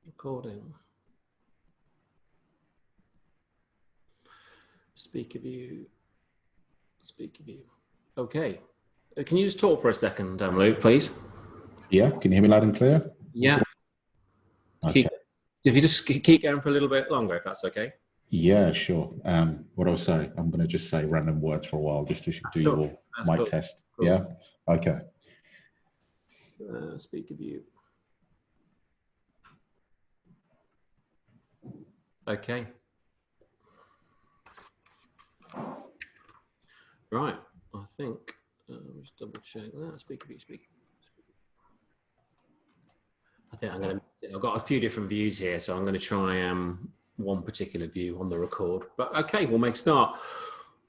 Recording. Speaker view. Speaker view. Okay. Can you just talk for a second, Luke, please? Yeah. Can you hear me loud and clear? Yeah. Okay. If you just keep going for a little bit longer, if that's okay. Yeah, sure. What I'll say, I'm going to just say random words for a while just to do your mic test. Cool. Yeah. Okay. Speaker view. Okay. Right. I think just double check that. Speaker view. I think I've got a few different views here, so I'm going to try one particular view on the record. But okay, we'll make a start.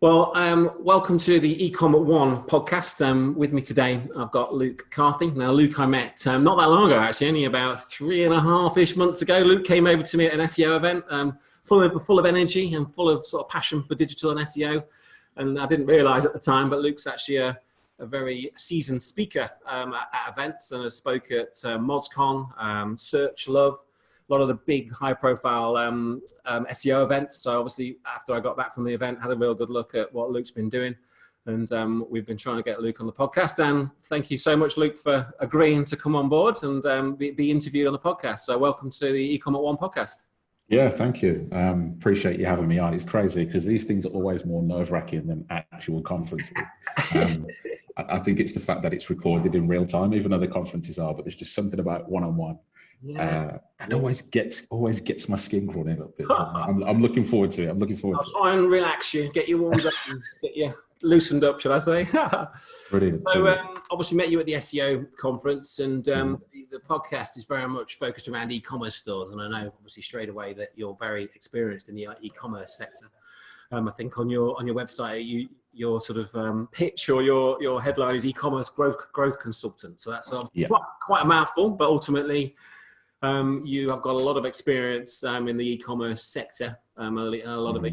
Well, welcome to the eCom at One podcast. With me today, I've got Luke Carthy. Now, Luke I met not that long ago, actually, only about 3.5-ish months ago. Luke came over to me at an SEO event, full of energy and full of sort of passion for digital and SEO. And I didn't realise at the time, but Luke's actually a very seasoned speaker at events and has spoke at MozCon, Search Love, a lot of the big high-profile SEO events. So obviously, after I got back from the event, had a real good look at what Luke's been doing. And we've been trying to get Luke on the podcast. And thank you so much, Luke, for agreeing to come on board and be interviewed on the podcast. So welcome to the eCom at One podcast. Yeah, thank you. Appreciate you having me on. It's crazy because these things are always more nerve-wracking than actual conferences. I think it's the fact that it's recorded in real time, even though the conferences are, but there's just something about one-on-one. And always gets my skin crawling a little bit. I'm looking forward to it. I'll try and relax you, get you warmed up, and get you loosened up, should I say? Brilliant. So obviously met you at the SEO conference, and the podcast is very much focused around e-commerce stores. And I know obviously straight away that you're very experienced in the e-commerce sector. I think on your website, your sort of pitch or your headline is e-commerce growth consultant. So that's quite a mouthful, but ultimately you have got a lot of experience in the e-commerce sector, a lot of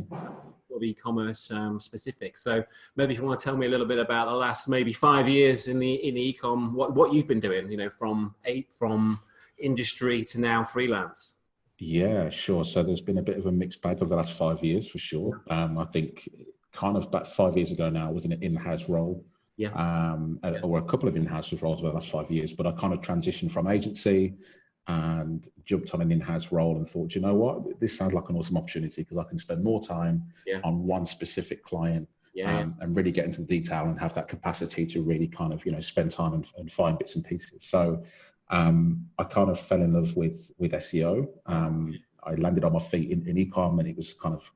e-commerce specific. So maybe if you want to tell me a little bit about the last maybe 5 years in the e-com, what you've been doing, from industry to now freelance. Yeah, sure. So there's been a bit of a mixed bag over the last 5 years for sure. I think kind of about 5 years ago now I was in an in-house role. Or a couple of in-house roles over the last 5 years, but I kind of transitioned from agency and jumped on an in-house role and thought, you know what, this sounds like an awesome opportunity because I can spend more time on one specific client and really get into the detail and have that capacity to really kind of, spend time and find bits and pieces. So I kind of fell in love with SEO. I landed on my feet in e-com, and it was kind of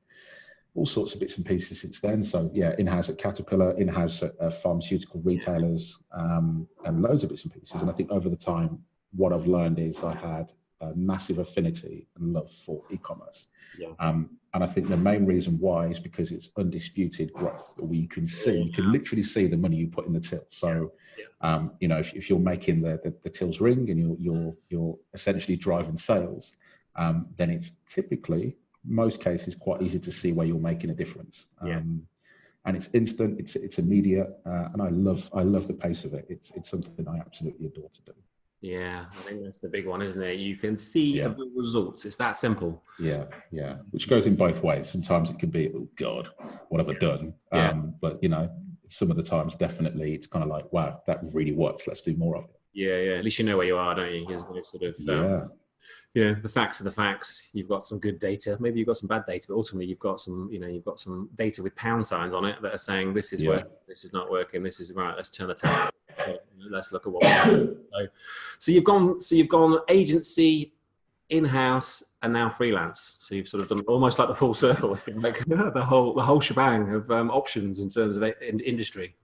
all sorts of bits and pieces since then. So yeah, in-house at Caterpillar, in-house at pharmaceutical retailers, and loads of bits and pieces. And I think over the time, what I've learned is I had a massive affinity and love for e-commerce. And I think the main reason why is because it's undisputed growth. You can literally see the money you put in the till. So, if you're making the tills ring and you're essentially driving sales, then it's typically, most cases, quite easy to see where you're making a difference. And it's instant, it's immediate, and I love the pace of it. It's something I absolutely adore to do. Yeah, I think that's the big one, isn't it? You can see the results. It's that simple. Yeah. Which goes in both ways. Sometimes it can be, oh God, what have I done? But some of the times, definitely, it's kind of like, wow, that really works. Let's do more of it. Yeah. At least you know where you are, don't you? There's no sort of the facts are the facts. You've got some good data. Maybe you've got some bad data, but ultimately you've got some data with pound signs on it that are saying this is working, this is not working, this is right. Let's turn the tap. Let's look at what we're doing. So you've gone agency, in-house, and now freelance. So you've sort of done almost like the full circle, if you like, the whole shebang of options in terms of industry.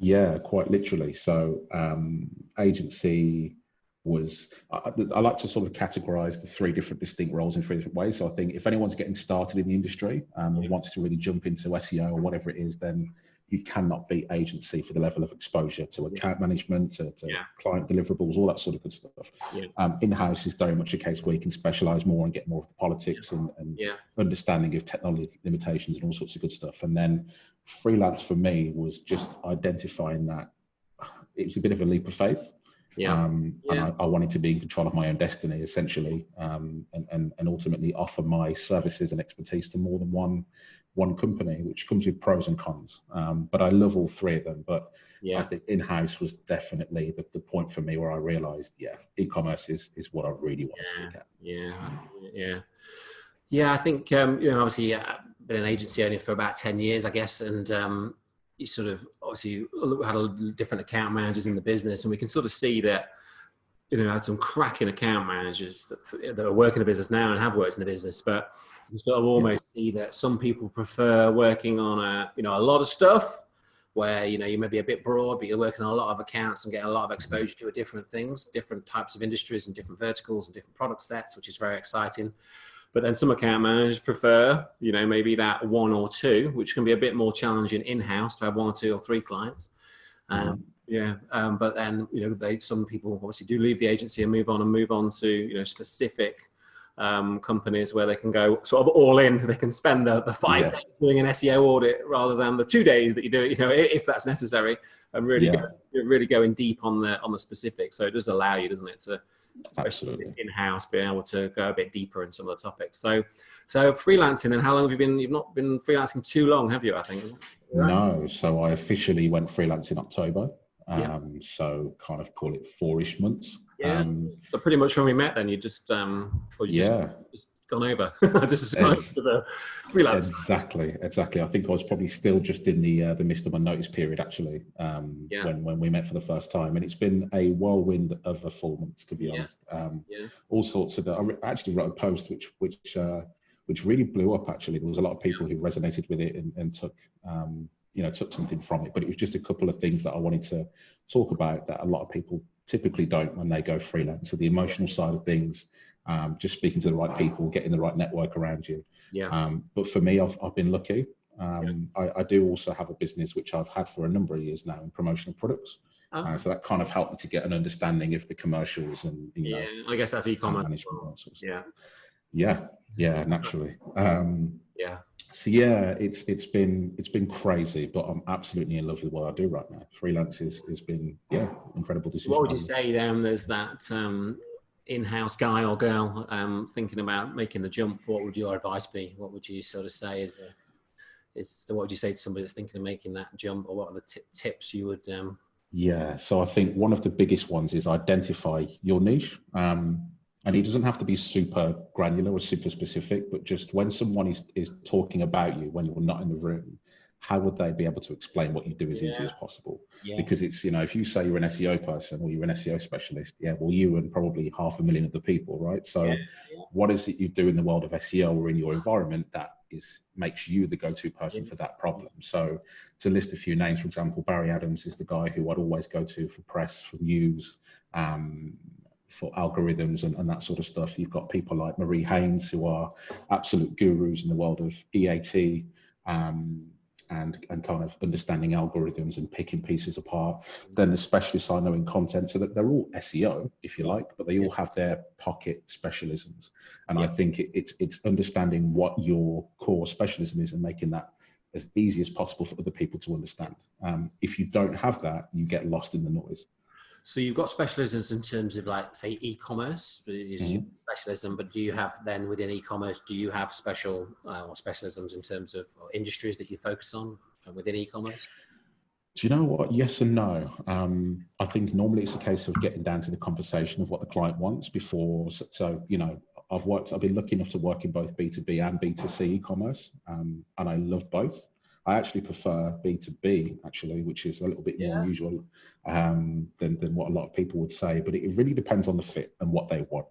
Yeah, quite literally. So agency was, I like to sort of categorize the three different distinct roles in three different ways. So I think if anyone's getting started in the industry and wants to really jump into SEO or whatever it is, then you cannot beat agency for the level of exposure to account management, to client deliverables, all that sort of good stuff. In-house is very much a case where you can specialize more and get more of the politics and understanding of technology limitations and all sorts of good stuff. And then freelance for me was just identifying that it was a bit of a leap of faith. And I wanted to be in control of my own destiny, essentially, and ultimately offer my services and expertise to more than one company, which comes with pros and cons. But I love all three of them. But I think in-house was definitely the point for me where I realized, e-commerce is what I really want to stick at. Yeah, I think, obviously been an agency owner for about 10 years, I guess. And you sort of obviously had different account managers in the business, and we can sort of see that, I had some cracking account managers that are working in the business now and have worked in the business, but you sort of almost see that some people prefer working on a lot of stuff where, you may be a bit broad, but you're working on a lot of accounts and getting a lot of exposure to different things, different types of industries and different verticals and different product sets, which is very exciting. But then some account managers prefer, maybe that one or two, which can be a bit more challenging in-house to have one or two or three clients. But then, some people obviously do leave the agency and move on to, specific companies where they can go sort of all in. They can spend the 5 days doing an SEO audit rather than the 2 days that you do it, if that's necessary, and really going deep on the specifics. So it does allow you, doesn't it, to, especially in-house, being able to go a bit deeper in some of the topics. So freelancing, and how long have you been? You've not been freelancing too long, have you? I think. Right? No. So I officially went freelance in October. So kind of call it 4-ish months. So pretty much when we met, then you just just gone over, just gone over to the freelance. Exactly. I think I was probably still just in the midst of my notice period, actually, when we met for the first time, and it's been a whirlwind of a 4 months, to be honest. All sorts of. I actually wrote a post which really blew up. Actually, there was a lot of people who resonated with it and took took something from it, but it was just a couple of things that I wanted to talk about that a lot of people typically don't when they go freelance. So the emotional side of things, just speaking to the right people, getting the right network around you. But for me, I've been lucky. I do also have a business which I've had for a number of years now in promotional products. So that kind of helped me to get an understanding of the commercials and I guess that's e-commerce. Naturally. So it's been crazy, but I'm absolutely in love with what I do right now. Freelance has been incredible decision. What would you say then? There's that in-house guy or girl thinking about making the jump. What would your advice be? What would you sort of say what would you say to somebody that's thinking of making that jump, or what are the tips you would? So I think one of the biggest ones is identify your niche. And it doesn't have to be super granular or super specific, but just when someone is talking about you when you're not in the room, how would they be able to explain what you do as easy as possible? Because it's, if you say you're an SEO person or you're an SEO specialist, well, you and probably 500,000 other people, right? So what is it you do in the world of SEO or in your environment that makes you the go-to person for that problem? So to list a few names, for example, Barry Adams is the guy who I'd always go to for press, for news, for algorithms and that sort of stuff. You've got people like Marie Haynes, who are absolute gurus in the world of EAT and kind of understanding algorithms and picking pieces apart. Then the specialists I know in content, so that they're all SEO, if you like, but they all have their pocket specialisms. And I think it's understanding what your core specialism is and making that as easy as possible for other people to understand. If you don't have that, you get lost in the noise. So you've got specialisms in terms of, like, say, e-commerce is your specialism, but do you have then within e-commerce, do you have special or specialisms in terms of industries that you focus on within e-commerce? Do you know what? Yes and no. I think normally it's a case of getting down to the conversation of what the client wants before. So I've been lucky enough to work in both B2B and B2C e-commerce, and I love both. I actually prefer B2B, actually, which is a little bit more unusual than what a lot of people would say. But it really depends on the fit and what they want,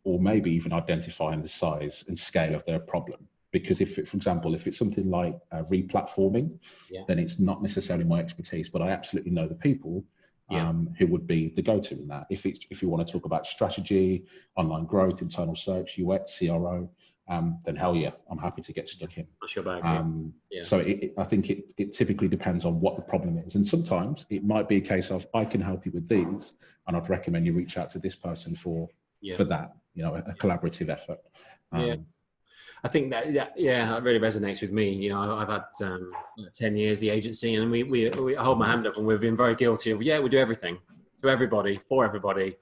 or maybe even identifying the size and scale of their problem. Because for example, if it's something like re-platforming, then it's not necessarily my expertise, but I absolutely know the people who would be the go-to in that. If you want to talk about strategy, online growth, internal search, UX, CRO, then hell yeah, I'm happy to get stuck in. So I think it typically depends on what the problem is. And sometimes it might be a case of, I can help you with these, and I'd recommend you reach out to this person for that, a collaborative effort. I think that really resonates with me. I've had 10 years the agency, and we hold my hand up, and we've been very guilty of we do everything. to everybody, for everybody.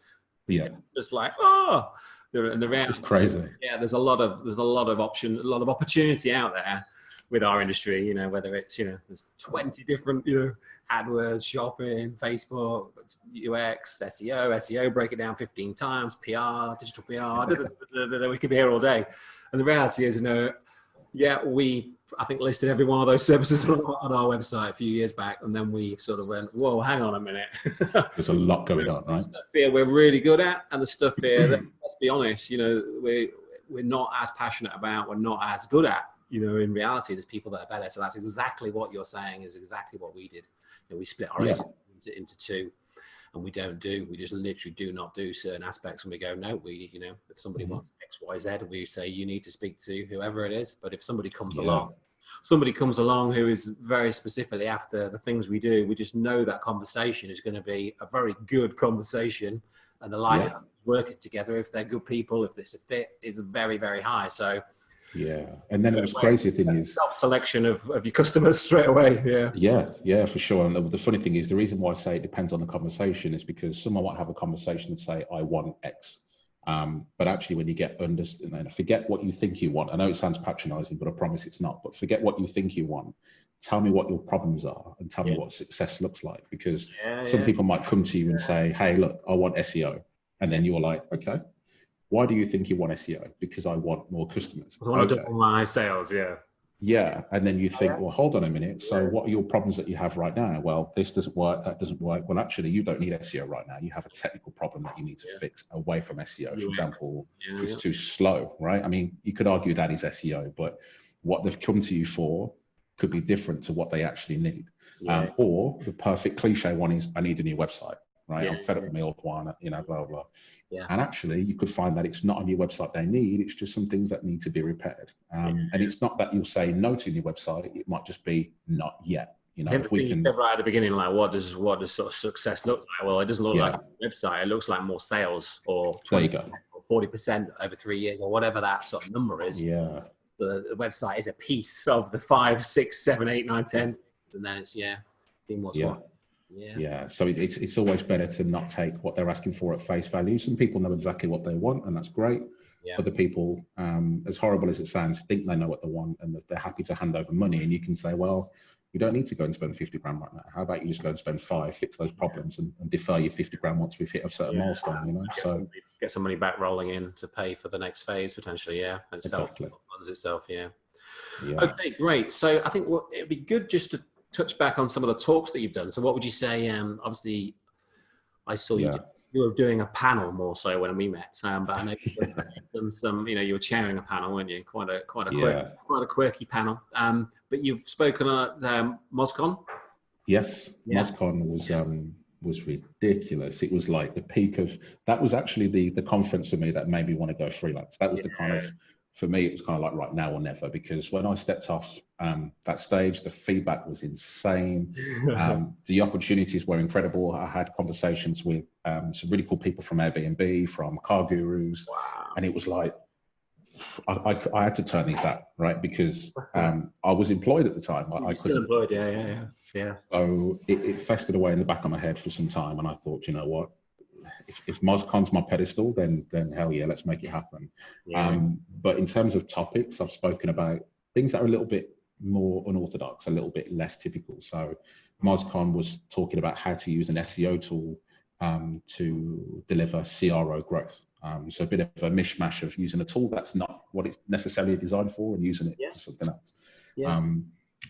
Yeah. Just like, oh, and the It's crazy. Yeah, there's a lot of opportunity out there with our industry, you know, whether it's, you know, there's 20 different, you know, AdWords, shopping, Facebook, UX, SEO, break it down 15 times, PR, digital PR, we could be here all day. And the reality is, you know, yeah, I think listed every one of those services on our website a few years back, and then we sort of went, whoa, hang on a minute. There's a lot going on, right? Stuff here we're really good at, and the stuff here that, let's be honest, you know, we're not as passionate about, we're not as good at. You know, in reality, there's people that are better. So that's exactly what you're saying is exactly what we did. You know, we split our agency into two, and we just literally do not do certain aspects. And we go, no, you know, if somebody wants X, Y, Z, we say, you need to speak to whoever it is. But if somebody comes along who is very specifically after the things we do, we just know that conversation is going to be a very good conversation, and the likelihood of working together, if they're good people, if it's a fit, is very, very high. So yeah, and then it was crazy thing is self-selection of your customers straight away. Yeah, for sure. And the funny thing is, the reason why I say it depends on the conversation is because someone might have a conversation and say, I want X. But actually, when you get and forget what you think you want. I know it sounds patronizing, but I promise it's not. But forget what you think you want. Tell me what your problems are, and tell me what success looks like. Because some people might come to you and say, hey, look, I want SEO. And then you're like, okay, why do you think you want SEO? Because I want more customers. I want to double my sales, Yeah, and then you think, well, hold on a minute. So what are your problems that you have right now? Well, this doesn't work, that doesn't work. Well, actually, you don't need SEO right now. You have a technical problem that you need to fix away from SEO. For example, it's too slow, right? I mean, you could argue that is SEO, but what they've come to you for could be different to what they actually need. Or the perfect cliche one is, I need a new website. Right, I'm fed up with my old one, you know, blah, blah. And actually, you could find that it's not a new website they need, it's just some things that need to be repaired. And it's not that you'll say no to a new website, it might just be not yet. You know, if we can... right at the beginning, like what does sort of success look like? Well, it doesn't look like a website, it looks like more sales, or 20% or 40% over 3 years, or whatever that sort of number is. The website is a piece of the 5, 6, 7, 8, 9, 10, and then it's being what's what. So it's always better to not take what they're asking for at face value. Some people know exactly what they want, and that's great. Other people, as horrible as it sounds, think they know what they want, and that they're happy to hand over money. And you can say, well, you don't need to go and spend 50 grand right now. How about you just go and spend 5, fix those problems, and defer your 50 grand once we've hit a certain milestone, you know? So get some money back rolling in to pay for the next phase potentially, and exactly. funds itself, Okay, great. So I think it'd be good just to touch back on some of the talks that you've done. So what would you say? Obviously, I saw you were doing a panel more so when we met, but I know you've done some. You know, you were chairing a panel, weren't you? Quite a quirky panel. But you've spoken at MozCon. Yes, MozCon was ridiculous. It was like the peak of that. Was actually the conference for me that made me want to go freelance. That was the kind of, for me, it was kind of like right now or never, because when I stepped off that stage, the feedback was insane. The opportunities were incredible. I had conversations with some really cool people from Airbnb, from car gurus, and it was like, I had to turn these out, right? Because I was employed at the time. I still employed, yeah. So it festered away in the back of my head for some time, and I thought, you know what? If MozCon's my pedestal, then hell yeah, let's make it happen. But in terms of topics, I've spoken about things that are a little bit more unorthodox, a little bit less typical. So MozCon was talking about how to use an SEO tool to deliver CRO growth. So a bit of a mishmash of using a tool that's not what it's necessarily designed for and using it for something else.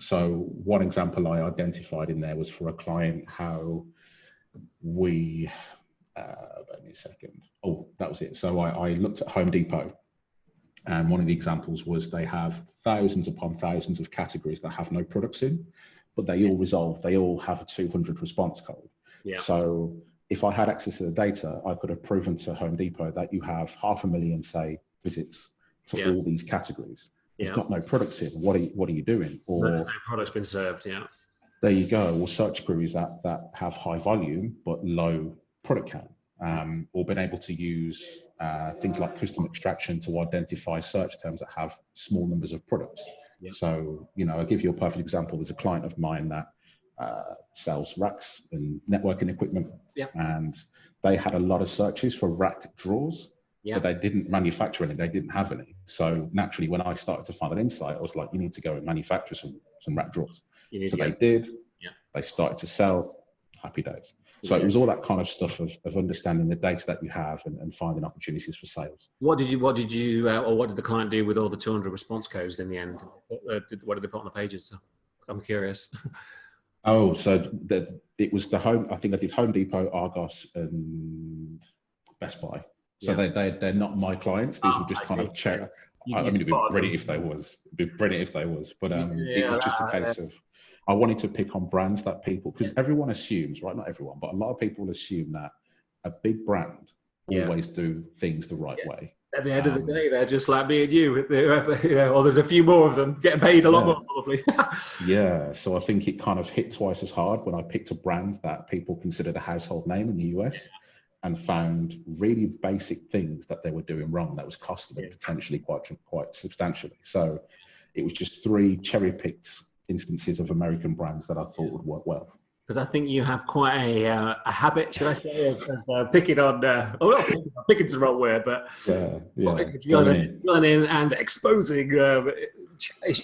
So one example I identified in there was for a client, how we wait me a second. Oh, that was it. So I looked at Home Depot, and one of the examples was they have thousands upon thousands of categories that have no products in, but they all resolve. They all have a 200 response code. So if I had access to the data, I could have proven to Home Depot that you have 500,000, say, visits to all these categories. You've got no products in. What are you doing? Or no product's been served. There you go. Or search queries that have high volume but low product count, or been able to use things like custom extraction to identify search terms that have small numbers of products. So, you know, I'll give you a perfect example. There's a client of mine that sells racks and networking equipment. Yeah. And they had a lot of searches for rack drawers, but they didn't manufacture any, they didn't have any. So naturally, when I started to find an insight, I was like, you need to go and manufacture some rack drawers. So they did. Yeah. They started to sell. Happy days. So it was all that kind of stuff of understanding the data that you have and finding opportunities for sales. What did you, or what did the client do with all the 200 response codes in the end? What did they put on the pages? I'm curious. Oh, so it was the home. I think I did Home Depot, Argos, and Best Buy. So they're not my clients. These were just kind of check. I mean, it'd be brilliant if they was. It'd be brilliant if they was. But it was just a case of I wanted to pick on brands that people, because everyone assumes, right? Not everyone, but a lot of people assume that a big brand always do things the right way. At the end of the day, they're just like me and you, or there's a few more of them getting paid a lot more probably. Yeah, so I think it kind of hit twice as hard when I picked a brand that people considered a household name in the US and found really basic things that they were doing wrong that was costing them potentially quite substantially. So it was just 3 cherry-picked instances of American brands that I thought would work well. Because I think you have quite a habit, should I say, of picking on, picking's the wrong word, but learning and exposing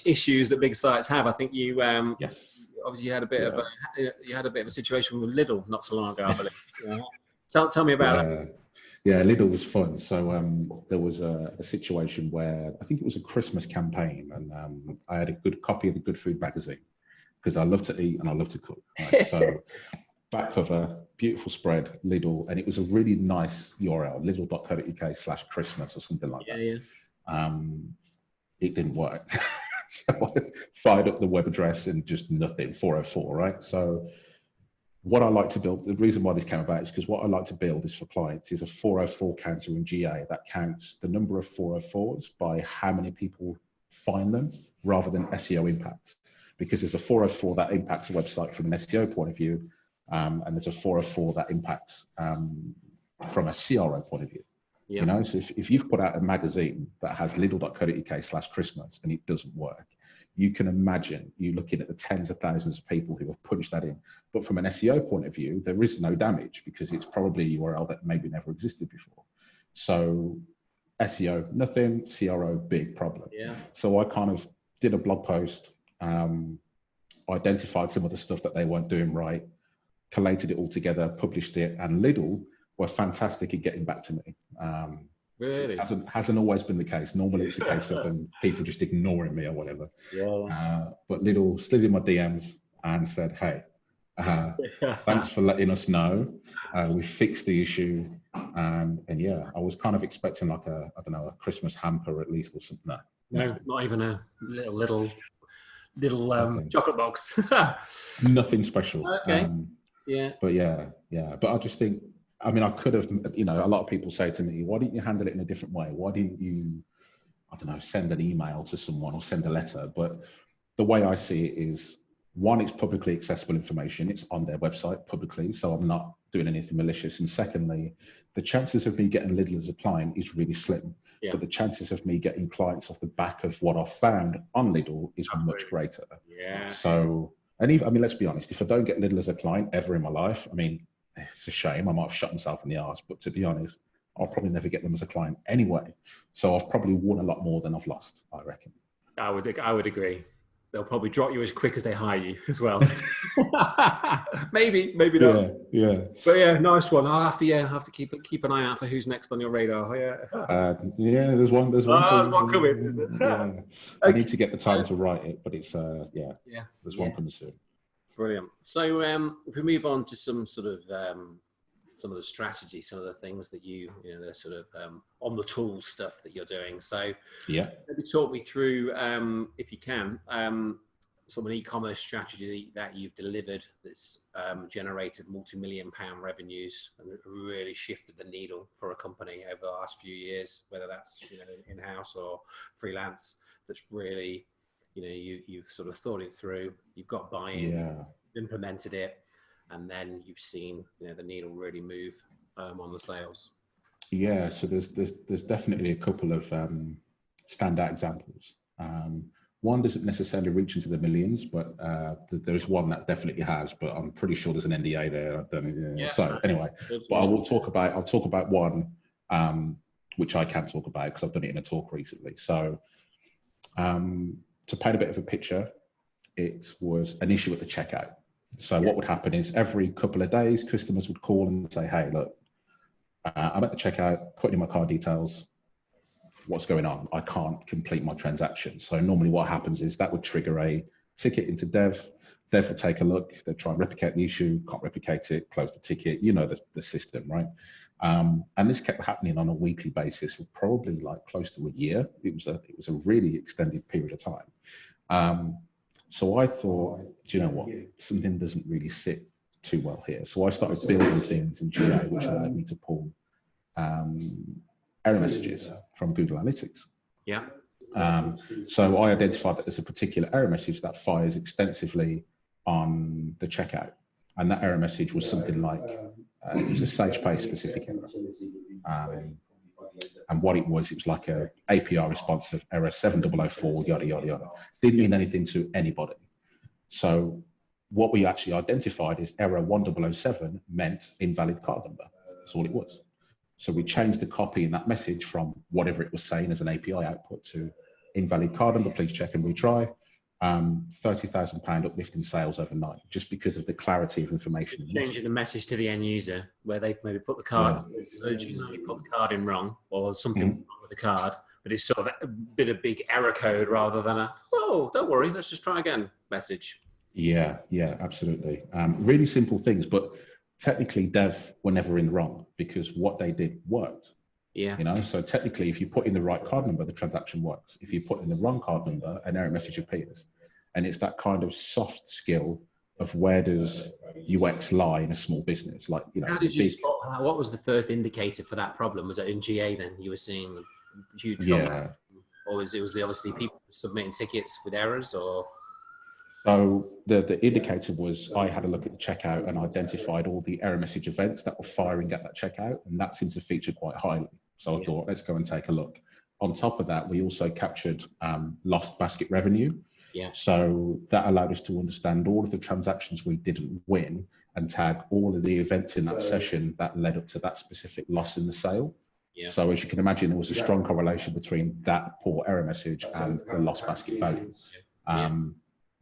issues that big sites have. I think you obviously you had a bit of a situation with Lidl not so long ago, I believe. Tell me about that. Yeah, Lidl was fun. So there was a situation where I think it was a Christmas campaign, and I had a good copy of the Good Food magazine because I love to eat and I love to cook. Right? So back cover, beautiful spread, Lidl, and it was a really nice URL, lidl.co.uk/Christmas or something like that. It didn't work. So I fired up the web address and just nothing, 404, right? So what I like to build, the reason why this came about is because what I like to build is for clients is a 404 counter in GA that counts the number of 404s by how many people find them rather than SEO impact. Because there's a 404 that impacts a website from an SEO point of view, and there's a 404 that impacts from a CRO point of view. You know, so if you've put out a magazine that has lidl.co.uk/Christmas and it doesn't work, you can imagine you looking at the tens of thousands of people who have punched that in. But from an SEO point of view, there is no damage because it's probably a URL that maybe never existed before. So SEO, nothing, CRO, big problem. So I kind of did a blog post, identified some of the stuff that they weren't doing right, collated it all together, published it, and Lidl were fantastic at getting back to me. Really? Hasn't always been the case. Normally it's a case of people just ignoring me or whatever. But Lidl slid in my DMs and said, hey, thanks for letting us know. We fixed the issue. And yeah, I was kind of expecting like a Christmas hamper at least or something. No, not even a little chocolate box. Nothing special. Okay. But I just think, I mean, I could have, a lot of people say to me, why didn't you handle it in a different way? Why didn't you, send an email to someone or send a letter? But the way I see it is, one, it's publicly accessible information. It's on their website publicly, so I'm not doing anything malicious. And secondly, the chances of me getting Lidl as a client is really slim. But the chances of me getting clients off the back of what I've found on Lidl is much greater. So, and even, let's be honest, if I don't get Lidl as a client ever in my life, it's a shame. I might have shot myself in the arse, but to be honest, I'll probably never get them as a client anyway. So I've probably won a lot more than I've lost, I reckon. I would agree. They'll probably drop you as quick as they hire you as well. maybe not. Yeah. But yeah, nice one. I'll have to keep an eye out for who's next on your radar. There's one. There's one coming. Is it? Okay. I need to get the time to write it, but it's there's one coming soon. Brilliant. So if we move on to some sort of some of the strategy, some of the things that the sort of on the tool stuff that you're doing. So maybe talk me through, if you can, some of an e-commerce strategy that you've delivered that's generated multi-million-pound revenues and really shifted the needle for a company over the last few years, whether that's in-house or freelance. That's really you've sort of thought it through, you've got buy-in, implemented it, and then you've seen the needle really move on the sales. So there's definitely a couple of standout examples. One doesn't necessarily reach into the millions, but there's one that definitely has. But I'm pretty sure there's an NDA there. So anyway, but I'll talk about one which I can talk about because I've done it in a talk recently. So to paint a bit of a picture, it was an issue at the checkout. So what would happen is every couple of days, customers would call and say, "Hey, look, I'm at the checkout, putting in my card details. What's going on? I can't complete my transaction." So normally what happens is that would trigger a ticket into dev. Dev will take a look, they'll try and replicate the issue, can't replicate it, close the ticket, you know the system, right? And this kept happening on a weekly basis for probably like close to a year. It was a really extended period of time. So I thought, do you know what? Something doesn't really sit too well here. So I started building things in GA, which allowed me to pull error messages from Google Analytics. Yeah. So I identified that there's a particular error message that fires extensively on the checkout. And that error message was something like, it was a SagePay specific error. And what it was like a API response of error 7004, yada, yada, yada. Didn't mean anything to anybody. So what we actually identified is error 1007 meant invalid card number. That's all it was. So we changed the copy in that message from whatever it was saying as an API output to invalid card number, please check and retry. £30,000 uplift in sales overnight, just because of the clarity of information. Changing the message to the end user, where they maybe put the card, put the card in wrong, or something wrong with the card, but it's sort of a bit of big error code rather than a, oh, don't worry, let's just try again message. Yeah, absolutely. Really simple things, but technically dev were never in the wrong because what they did worked. Yeah. You know, so technically if you put in the right card number, the transaction works. If you put in the wrong card number, an error message appears. And it's that kind of soft skill of where does UX lie in a small business? Like, you know, how did you spot, what was the first indicator for that problem? Was it in GA then you were seeing huge trouble? Yeah. Or was it obviously people submitting tickets with errors, or? So the indicator was I had a look at the checkout and identified all the error message events that were firing at that checkout, and that seemed to feature quite highly. So I thought, let's go and take a look. On top of that, we also captured lost basket revenue. Yeah. So that allowed us to understand all of the transactions we didn't win and tag all of the events in that session that led up to that specific loss in the sale. Yeah. So as you can imagine, there was a strong correlation between that poor error message and the lost basket value.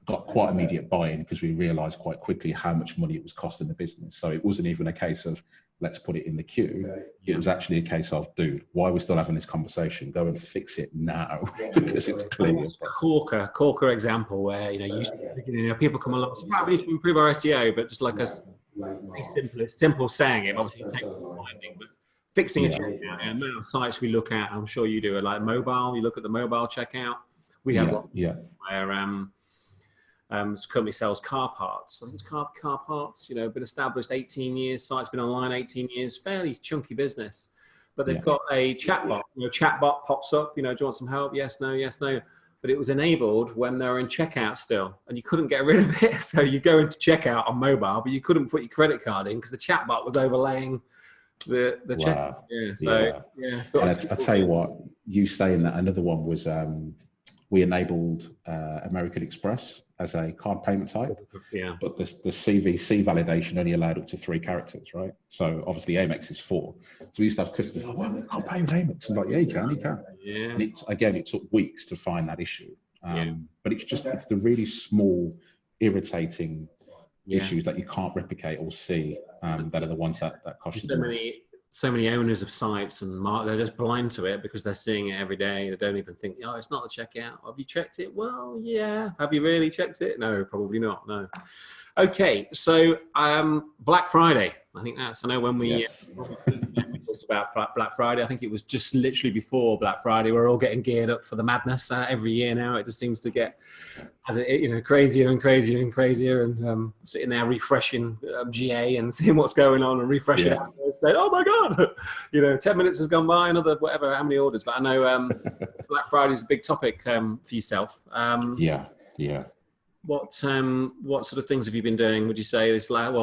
Got quite immediate buy-in because we realized quite quickly how much money it was costing the business. So it wasn't even a case of let's put it in the queue. It was actually a case of, dude, why are we still having this conversation? Go and fix it now because it's clear. Corker example where, you know, people come along, so, we need to improve our SEO, but just like a simple saying it, obviously it takes some finding, but fixing a checkout, and the amount of sites we look at, I'm sure you do, like mobile, you look at the mobile checkout. We have where this company sells car parts. I think it's car parts, you know, been established 18 years, site's been online 18 years, fairly chunky business. But they've got a chatbot. Chatbot pops up, do you want some help? Yes, no, yes, no. But it was enabled when they were in checkout still, and you couldn't get rid of it. So you go into checkout on mobile, but you couldn't put your credit card in because the chatbot was overlaying the checkout. I tell you what, you saying that, another one was we enabled American Express as a card payment type, but the CVC validation only allowed up to 3 characters, right? So obviously Amex is 4. So we used to have customers, well, I can't pay with Amex. I'm like, yeah, you can. Yeah. And it took weeks to find that issue. But it's the really small, irritating issues that you can't replicate or see that are the ones that cost you so many owners of sites and they're just blind to it because they're seeing it every day. They don't even think, oh, it's not the checkout. Have you checked it? Well, yeah. Have you really checked it? No, probably not. No. Okay. So Black Friday. I think I know when we talked about Black Friday, I think it was just literally before Black Friday. We're all getting geared up for the madness every year now. It just seems to get crazier and crazier and crazier, and sitting there refreshing GA and seeing what's going on and refreshing it. And say, oh my God, 10 minutes has gone by, another whatever, how many orders. But I know Black Friday is a big topic for yourself. What sort of things have you been doing, would you say,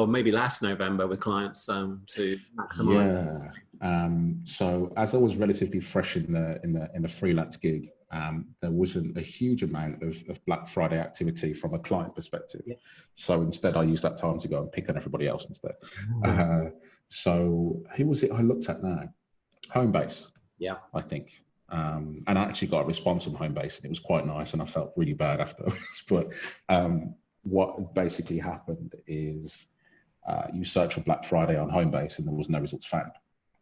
maybe last November with clients to maximize? So as I was relatively fresh in the freelance gig, there wasn't a huge amount of Black Friday activity from a client perspective. Yeah. So instead, I used that time to go and pick on everybody else instead. Mm-hmm. So who was it I looked at now? Homebase. Yeah. I think. And I actually got a response from Homebase, and it was quite nice, and I felt really bad afterwards. But what basically happened is you search for Black Friday on Homebase, and there was no results found.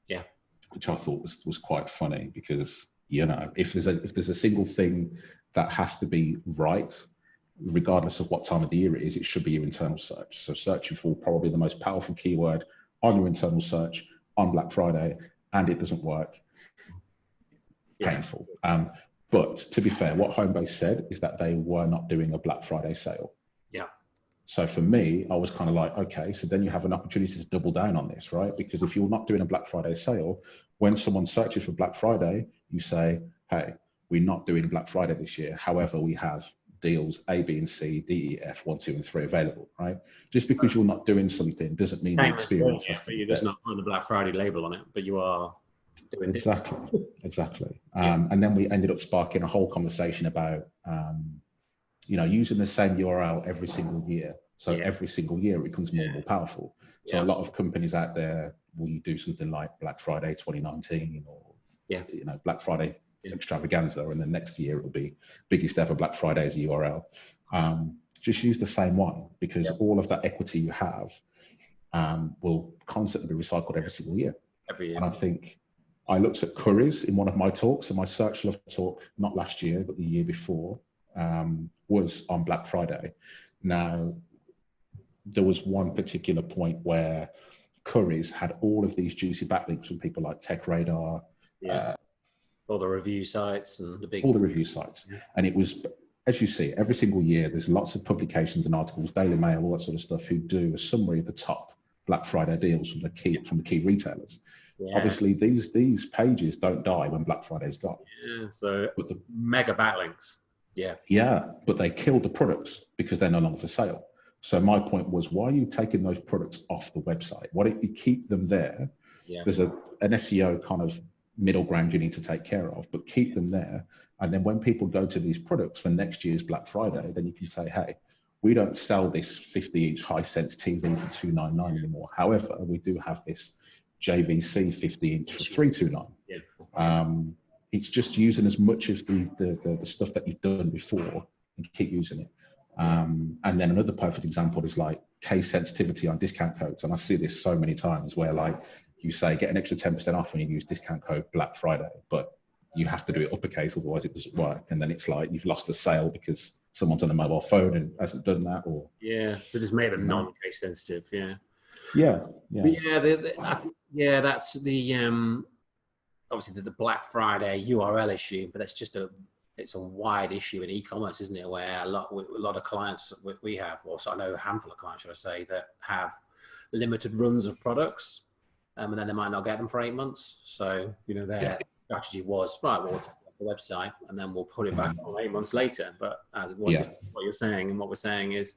Yeah. Which I thought was quite funny, because if there's a single thing that has to be right, regardless of what time of the year it is, it should be your internal search. So searching for probably the most powerful keyword on your internal search on Black Friday, and it doesn't work. Painful. But to be fair, what Homebase said is that they were not doing a Black Friday sale. Yeah. So for me, I was kind of like, okay, so then you have an opportunity to double down on this, right? Because if you're not doing a Black Friday sale, when someone searches for Black Friday, you say, hey, we're not doing Black Friday this year. However, we have deals A, B, and C, D, E, F, 1, 2, and 3 available, right? Just because you're not doing something doesn't mean the experience has to be you're just not putting the Black Friday label on it, but you are doing exactly. And then we ended up sparking a whole conversation about using the same URL every single year. So every single year it becomes more and more powerful. So a lot of companies out there will do something like Black Friday 2019 or Black Friday extravaganza, and then next year it'll be biggest ever Black Friday as a URL. Just use the same one, because all of that equity you have will constantly be recycled every single year. And I think I looked at Currys in one of my talks, and my Search Love talk, not last year, but the year before, was on Black Friday. Now, there was one particular point where Currys had all of these juicy backlinks from people like TechRadar, all the review sites and all the review sites. And it was, as you see, every single year, there's lots of publications and articles, Daily Mail, all that sort of stuff, who do a summary of the top Black Friday deals from the key retailers. Obviously, these pages don't die when Black Friday's gone. So but the mega backlinks. But they killed the products because they're no longer for sale. So my point was, why are you taking those products off the website? Why don't you keep them there? There's an SEO kind of middle ground you need to take care of, but keep them there. And then when people go to these products for next year's Black Friday, then you can say, hey, we don't sell this 50-inch Hisense TV for $299 anymore. However, we do have this JVC 50-inch for $329. It's just using as much of the stuff that you've done before and keep using it. And then another perfect example is like case sensitivity on discount codes. And I see this so many times where like you say, get an extra 10% off when you use discount code Black Friday, but you have to do it uppercase, otherwise it doesn't work. And then it's like you've lost the sale because someone's on a mobile phone and hasn't done that, or so just made it non-case sensitive. That's the obviously the Black Friday URL issue, but that's just it's a wide issue in e-commerce, isn't it? Where a lot of clients we have, or so I know a handful of clients, should I say, that have limited runs of products, and then they might not get them for 8 months. So their strategy was, right, well, we'll take it off the website and then we'll put it back on 8 months later. But as what you're saying, and what we're saying is,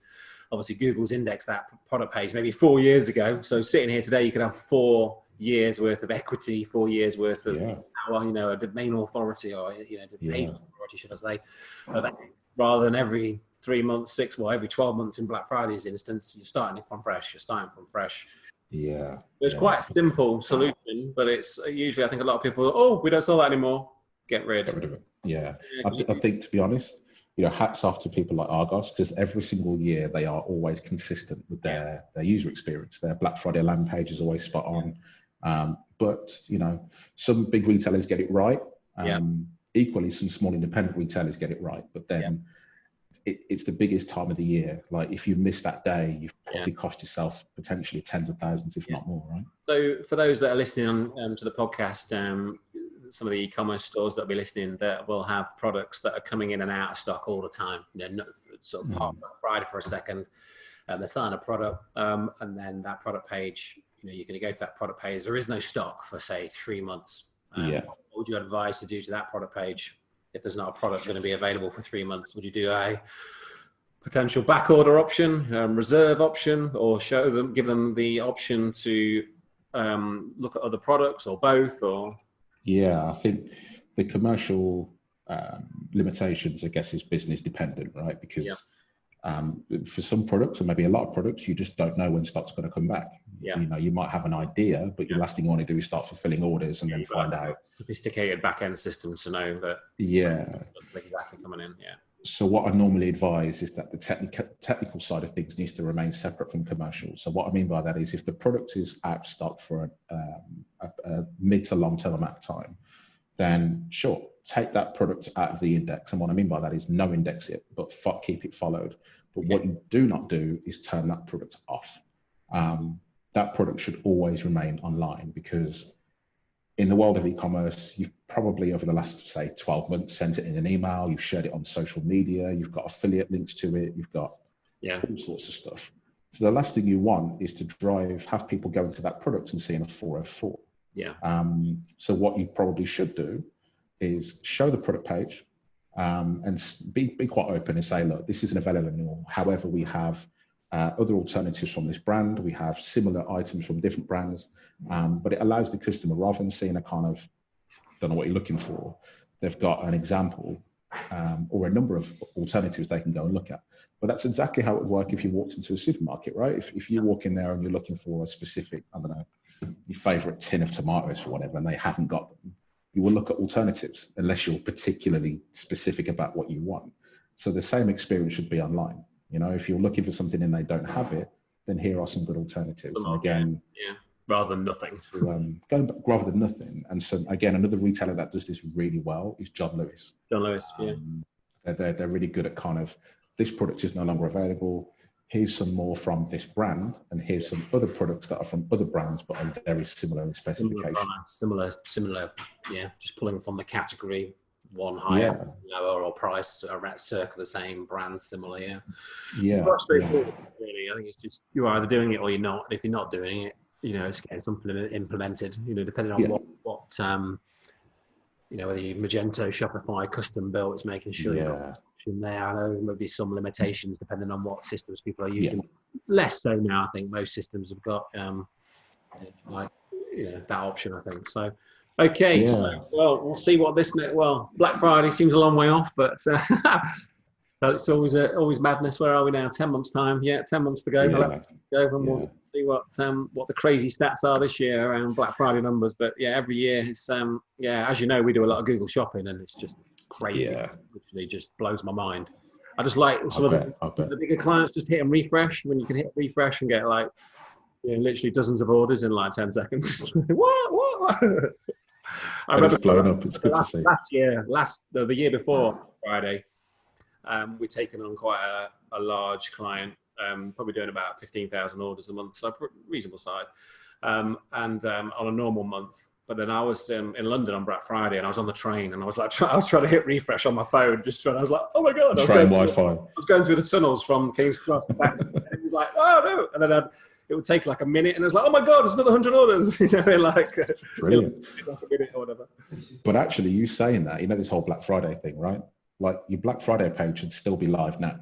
obviously Google's indexed that product page maybe 4 years ago. So sitting here today, you could have 4 years worth of equity, 4 years worth of power, a domain authority, or domain authority, should I say, rather than every 3 months, every 12 months in Black Friday's instance, you're starting from fresh. It's quite a simple solution, but it's usually, I think a lot of people, we don't sell that anymore. Get rid of it. I think, to be honest, hats off to people like Argos, because every single year they are always consistent with their user experience. Their Black Friday land page is always spot on. But some big retailers get it right. Equally, some small independent retailers get it right. But then it's the biggest time of the year. Like if you miss that day, you've probably cost yourself potentially tens of thousands, if not more, right? So for those that are listening to the podcast, some of the e-commerce stores that will be listening, that will have products that are coming in and out of stock all the time. Sort of part of Friday for a second, they're selling a product, and then that product page, you're going to go to that product page. There is no stock for say 3 months. What would you advise to do to that product page if there's not a product going to be available for 3 months? Would you do a potential back order option, reserve option, or give them the option to look at other products or both? Or yeah, I think the commercial limitations, I guess, is business dependent, right? Because for some products, or maybe a lot of products, you just don't know when stock's going to come back. Yeah. You know, you might have an idea, but the last thing you want to do is start fulfilling orders and then find out. Sophisticated back end systems to know that. That's exactly coming in. Yeah. So what I normally advise is that the technical side of things needs to remain separate from commercial. So what I mean by that is if the product is out of stock for a mid to long term amount of time, then sure, take that product out of the index. And what I mean by that is no index it, but keep it followed. But what you do not do is turn that product off. That product should always remain online, because in the world of e-commerce, you've probably over the last, say, 12 months sent it in an email, you've shared it on social media, you've got affiliate links to it, you've got all sorts of stuff. So the last thing you want is to have people go into that product and seeing a 404. Yeah. So what you probably should do is show the product page and be quite open and say, look, this isn't available anymore. However, we have other alternatives from this brand. We have similar items from different brands, but it allows the customer, rather than seeing a kind of, don't know what you're looking for, they've got an example or a number of alternatives they can go and look at. But that's exactly how it would work if you walked into a supermarket, right? If you walk in there and you're looking for a specific, I don't know, your favorite tin of tomatoes or whatever, and they haven't got them, you will look at alternatives unless you're particularly specific about what you want. So the same experience should be online. You know, if you're looking for something and they don't have it, then here are some good alternatives. And again, rather than nothing. Going back, rather than nothing. And so again, another retailer that does this really well is John Lewis. John Lewis, They're really good at kind of, this product is no longer available. Here's some more from this brand, and here's some other products that are from other brands, but are very similar in specification. Similar, just pulling from the category, one higher, lower, or price around circa the same brand, similar, Quite straightforward, really. I think it's just, you're either doing it or you're not. If you're not doing it, you know, it's getting something implemented, you know, depending on what you know, whether you Magento, Shopify, custom built, it's making sure you've got in there. I know there may be some limitations depending on what systems people are using. Less so now. I think most systems have got like, you know, that option, I think. So okay, so well, we'll see what this Black Friday seems a long way off, but it's always madness. Where are we now? 10 months time. 10 months to go. We'll see what the crazy stats are this year around Black Friday numbers. But every year it's as you know, we do a lot of Google shopping, and it's just crazy. Literally just blows my mind. I just like the bigger clients just hit and refresh. When you can hit refresh and get like, you know, literally dozens of orders in like 10 seconds. what? I remember blown up. It's good to see. The year before Friday, we've taken on quite a large client, probably doing about 15,000 orders a month, so reasonable size, and on a normal month. But then I was in London on Black Friday, and I was on the train, and I was like, I was trying to hit refresh on my phone, I was like, oh my god, I was going through the tunnels from King's Cross back, and it was like, oh no, and then it would take like a minute, and it was like, oh my god, there's another 100 orders, you know, like brilliant, like a minute or whatever. But actually, you saying that, you know, this whole Black Friday thing, right? Like your Black Friday page should still be live now.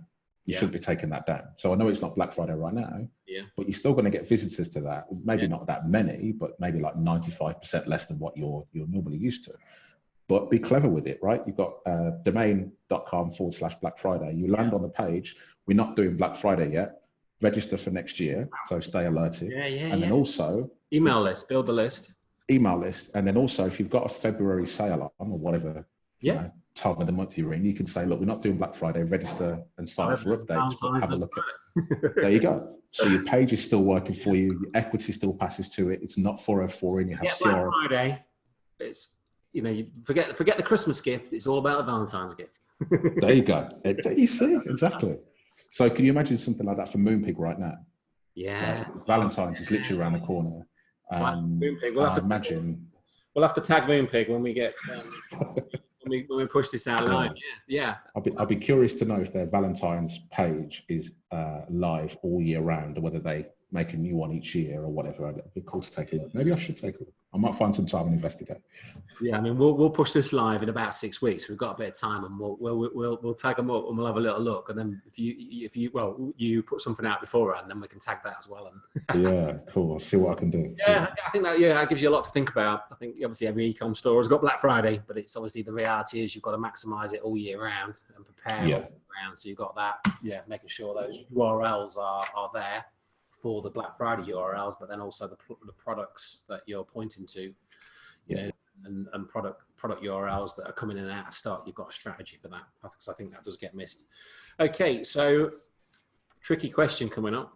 You shouldn't be taking that down. So I know it's not Black Friday right now, but you're still going to get visitors to that. Maybe not that many, but maybe like 95% less than what you're normally used to. But be clever with it, right? You've got domain.com/Black Friday. You land on the page. We're not doing Black Friday yet. Register for next year, so stay alerted. And then also email list, build the list. Email list, and then also if you've got a February sale on or whatever, you know, time of the month you're in, you can say, look, we're not doing Black Friday, register and sign up for updates, but have a look at it. There you go. So your page is still working for you, your equity still passes to it, it's not 404 and you have Black Friday, it's, you know, you forget the Christmas gift, it's all about the Valentine's gift. There you go. You see, exactly. So can you imagine something like that for Moonpig right now? Valentine's is literally around the corner. Moonpig, we'll have to tag Moonpig when we get when we push this out live. I'll be curious to know if their Valentine's page is live all year round, or whether they make a new one each year or whatever. It'd be cool to take a look. Maybe I should take a look. I might find some time and investigate. Yeah, I mean, we'll push this live in about 6 weeks. We've got a bit of time, and we'll tag them up and we'll have a little look. And then if you put something out beforehand, then we can tag that as well. And yeah, cool. I'll see what I can do. Yeah, I think that gives you a lot to think about. I think obviously every e-com store has got Black Friday, but it's obviously the reality is you've got to maximize it all year round and prepare all year round. So you've got that, making sure those URLs are there for the Black Friday URLs, but then also the products that you're pointing to, you know, and product URLs that are coming in and out of stock. You've got a strategy for that, because I think that does get missed. Okay, so tricky question coming up.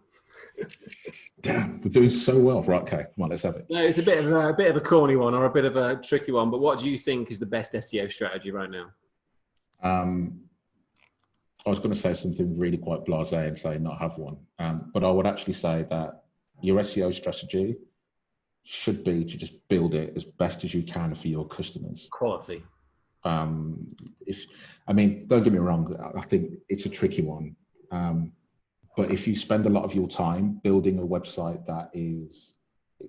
Damn, we're doing so well. Right, okay, come on, let's have it. No, it's a bit of a corny one or a bit of a tricky one, but what do you think is the best SEO strategy right now? I was going to say something really quite blasé and say not have one, but I would actually say that your SEO strategy should be to just build it as best as you can for your customers. Quality. Don't get me wrong, I think it's a tricky one. But if you spend a lot of your time building a website that it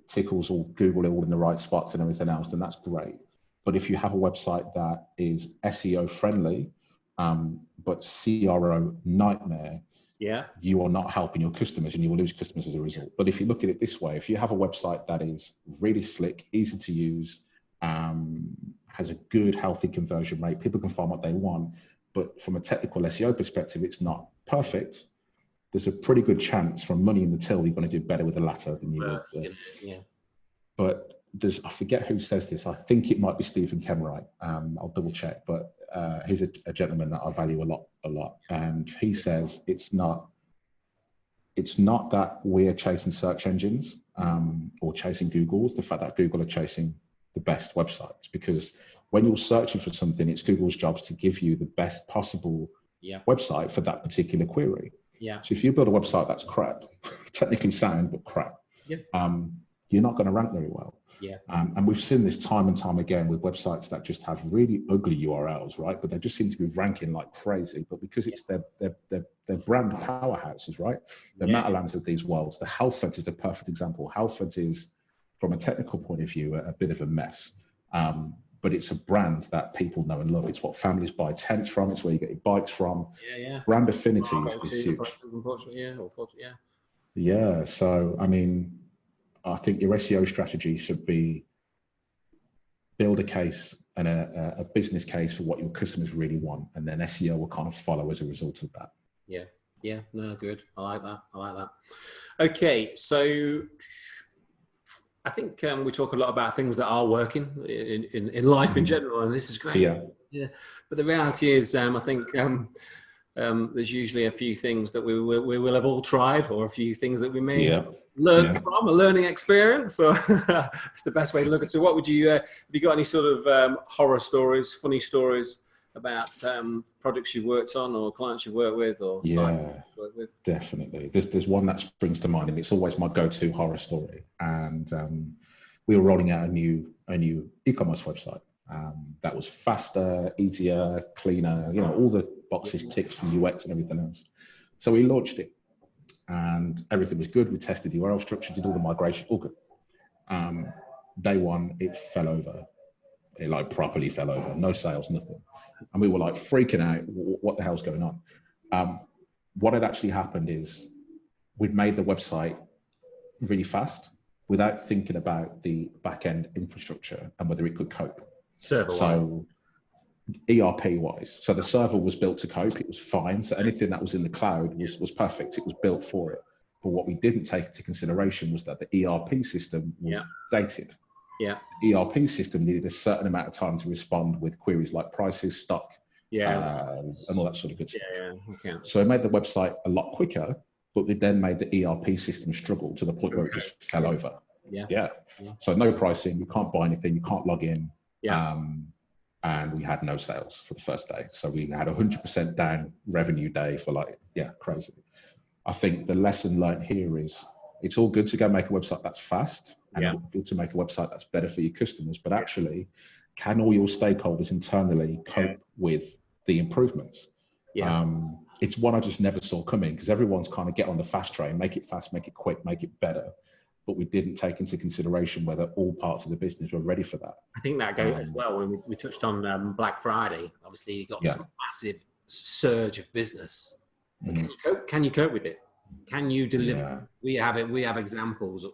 tickles all Google all in the right spots and everything else, then that's great. But if you have a website that is SEO friendly, but CRO nightmare, you are not helping your customers and you will lose customers as a result. But if you look at it this way, if you have a website that is really slick, easy to use, has a good, healthy conversion rate, people can find what they want, but from a technical SEO perspective, it's not perfect, there's a pretty good chance from money in the till you're going to do better with the latter than you would. But I forget who says this. I think it might be Stephen Kenwright. I'll double check, but he's a gentleman that I value a lot. And he says it's not that we're chasing search engines or chasing Google's, the fact that Google are chasing the best websites, because when you're searching for something, it's Google's jobs to give you the best possible website for that particular query. So if you build a website that's crap, technically sound, but crap, you're not going to rank very well. And we've seen this time and time again with websites that just have really ugly URLs, right? But they just seem to be ranking like crazy. But because it's their brand powerhouses, right? The Matalands of these worlds. The Halfords is a perfect example. Halfords is, from a technical point of view, a bit of a mess. But it's a brand that people know and love. It's what families buy tents from. It's where you get your bikes from. Brand affinity is huge. Yeah. So, I mean, I think your SEO strategy should be build a case and a business case for what your customers really want, and then SEO will kind of follow as a result of that. No, good. I like that. Okay, so I think we talk a lot about things that are working in life in general, and this is great. But the reality is, I think there's usually a few things that we will have all tried, or a few things that we may learn from a learning experience. So it's the best way to look at it. So what would you, have you got any sort of horror stories, funny stories about projects you've worked on, or clients you've worked with, or sites you've worked with? Definitely. There's one that springs to mind, and it's always my go-to horror story. And we were rolling out a new e-commerce website that was faster, easier, cleaner, all the boxes ticked from UX and everything else. So we launched it, and everything was good. We tested the URL structure, did all the migration, all good. Day one, it fell over. It like properly fell over. No sales, nothing. And we were like freaking out. What the hell's going on? What had actually happened is we'd made the website really fast without thinking about the back-end infrastructure and whether it could cope. So ERP-wise, so the server was built to cope. It was fine. So anything that was in the cloud was perfect. It was built for it. But what we didn't take into consideration was that the ERP system was dated. The ERP system needed a certain amount of time to respond with queries like prices, stock, and all that sort of good stuff. So it made the website a lot quicker, but we then made the ERP system struggle to the point where it just fell over. So no pricing, you can't buy anything, you can't log in. And we had no sales for the first day. So we had 100% down revenue day for crazy. I think the lesson learned here is it's all good to go make a website that's fast, and good to make a website that's better for your customers, but actually, can all your stakeholders internally cope with the improvements? it's one I just never saw coming, because everyone's kind of get on the fast train, make it fast, make it quick, make it better. But we didn't take into consideration whether all parts of the business were ready for that. I think that goes as well. When we touched on Black Friday, obviously you got this massive surge of business. Can you cope with it? Can you deliver? We have examples,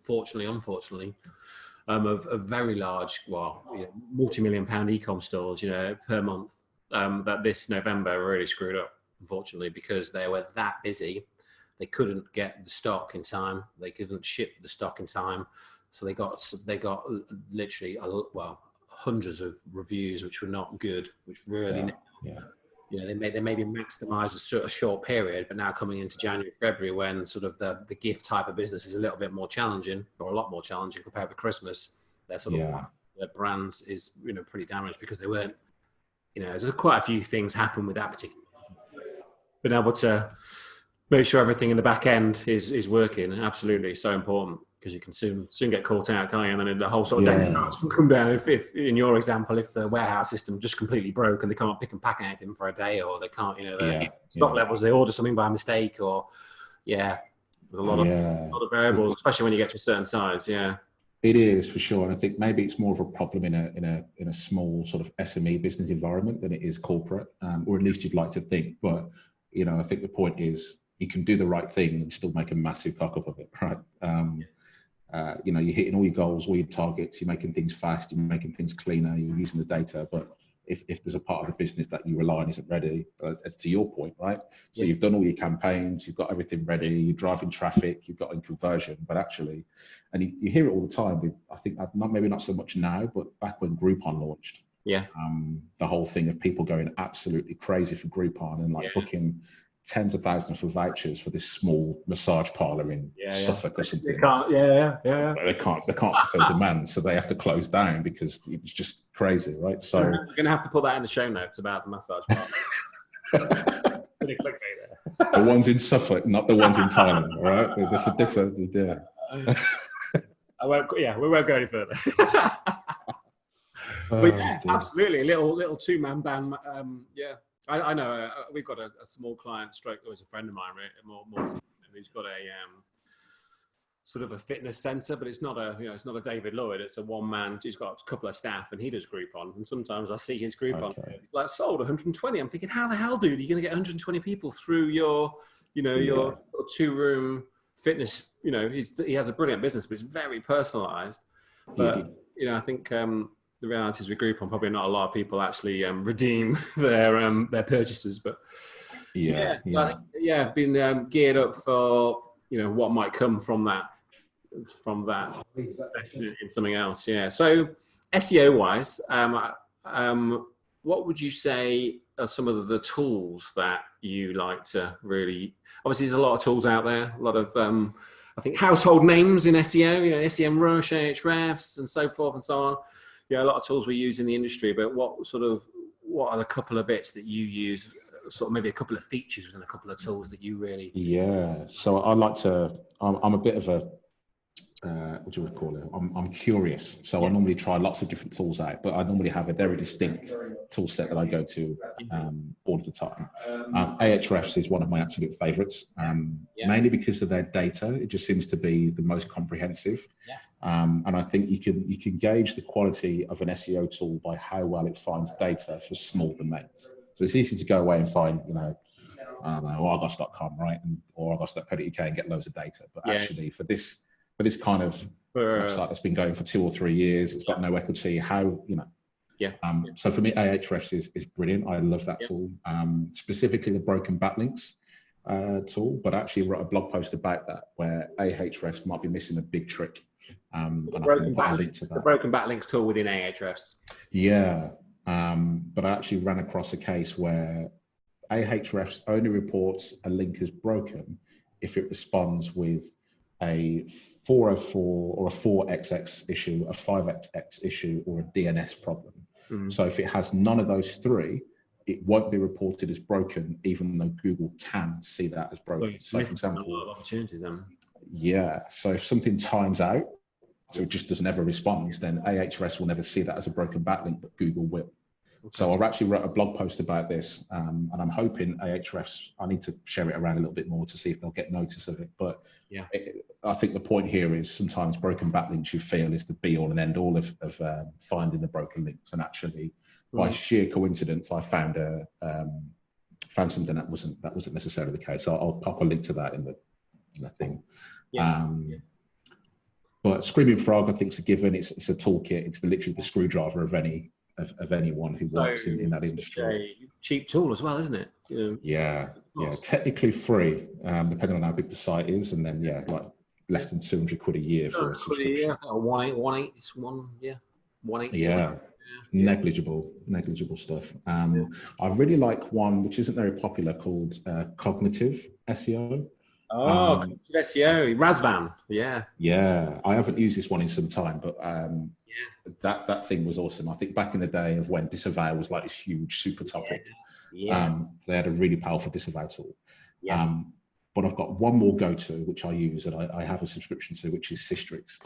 fortunately, unfortunately, of very large, multi-million pound e-com stores, per month, that this November really screwed up, unfortunately, because they were that busy. They couldn't get the stock in time. They couldn't ship the stock in time. So they got literally, hundreds of reviews, which were not good, which really, they maybe maximise a short period, but now coming into January, February, when sort of the gift type of business is a little bit more challenging, or a lot more challenging compared with Christmas, their sort of their brands is, pretty damaged because they weren't, there's quite a few things happen with that particular. Being able to make sure everything in the back end is working, absolutely so important, because you can soon get caught out, can't you? And then the whole sort of can come down if in your example, if the warehouse system just completely broke and they can't pick and pack anything for a day, or they can't, stock levels, they order something by mistake, or there's a lot of variables, especially when you get to a certain size. It is, for sure. And I think maybe it's more of a problem in a small sort of SME business environment than it is corporate, or at least you'd like to think. But I think the point is, you can do the right thing and still make a massive cock up of it, right? You're hitting all your goals, all your targets, you're making things fast, you're making things cleaner, you're using the data. But if there's a part of the business that you rely on isn't ready, to your point, right? So you've done all your campaigns, you've got everything ready, you're driving traffic, you've got in conversion, but actually, and you hear it all the time. I think maybe not so much now, but back when Groupon launched, the whole thing of people going absolutely crazy for Groupon and booking tens of thousands of vouchers for this small massage parlor in Suffolk or something. They can't fulfill demand, so they have to close down because it's just crazy, right? So you're going to have to put that in the show notes about the massage parlor. The ones in Suffolk, not the ones in Thailand, all right? There's a difference there. We won't go any further. But absolutely, a little two-man band. I know we've got a small client, who's a friend of mine, right? Who's got a sort of a fitness center, but it's not a David Lloyd. It's a one man. He's got a couple of staff, and he does Groupon. And sometimes I see his Groupon, it's like sold 120. I'm thinking, how the hell, dude, are you going to get 120 people through your, your 2-room fitness? He has a brilliant business, but it's very personalized. But I think. The reality is with Groupon, probably not a lot of people actually redeem their purchases, but been geared up for what might come from that in something else. So SEO wise, what would you say are some of the tools that you like to really? Obviously, there's a lot of tools out there, a lot of I think household names in SEO, SEMrush, Ahrefs, and so forth and so on. A lot of tools we use in the industry, but what are the couple of bits that you use, sort of maybe a couple of features within a couple of tools that you really... So I like to, I'm a bit of a, what you would call it, I'm curious. So I normally try lots of different tools out, but I normally have a very distinct tool set that I go to all of the time. Ahrefs is one of my absolute favorites, mainly because of their data. It just seems to be the most comprehensive. And I think you can gauge the quality of an SEO tool by how well it finds data for small domains. So it's easy to go away and find, I don't know, Argos.com, right? Or Argos.co.uk and get loads of data. But actually for this kind of website that's been going for 2 or 3 years, it's got no equity, so for me, Ahrefs is brilliant. I love that tool, specifically the broken backlinks tool, but I actually wrote a blog post about that where Ahrefs might be missing a big trick. The broken backlinks tool within Ahrefs. But I actually ran across a case where Ahrefs only reports a link as broken if it responds with a 404 or a 4xx issue, a 5xx issue, or a DNS problem. So if it has none of those three, it won't be reported as broken, even though Google can see that as broken. So for example, a lot of opportunities then. So if something times out, so it just doesn't ever respond, then Ahrefs will never see that as a broken backlink, but Google will. So I actually wrote a blog post about this, and I'm hoping Ahrefs, I need to share it around a little bit more to see if they'll get notice of it. But yeah, I think the point here is sometimes broken backlinks you feel is the be all and end all of finding the broken links. And actually, by sheer coincidence, I found found something that wasn't necessarily the case. So I'll pop a link to that in the thing. Yeah. But Screaming Frog, I think, is a given. It's a toolkit. It's literally the screwdriver of anyone who works in that industry. A cheap tool as well, isn't it? Yeah. Technically free, depending on how big the site is, and then like less than 200 quid a year for a subscription. Yeah, 180. Yeah. Negligible stuff. I really like one which isn't very popular called Cognitive SEO. SEO, Razvan. Yeah. I haven't used this one in some time, but that thing was awesome. I think back in the day of when disavow was like this huge super topic, they had a really powerful disavow tool. But I've got one more go-to which I use and I have a subscription to, which is Systrix.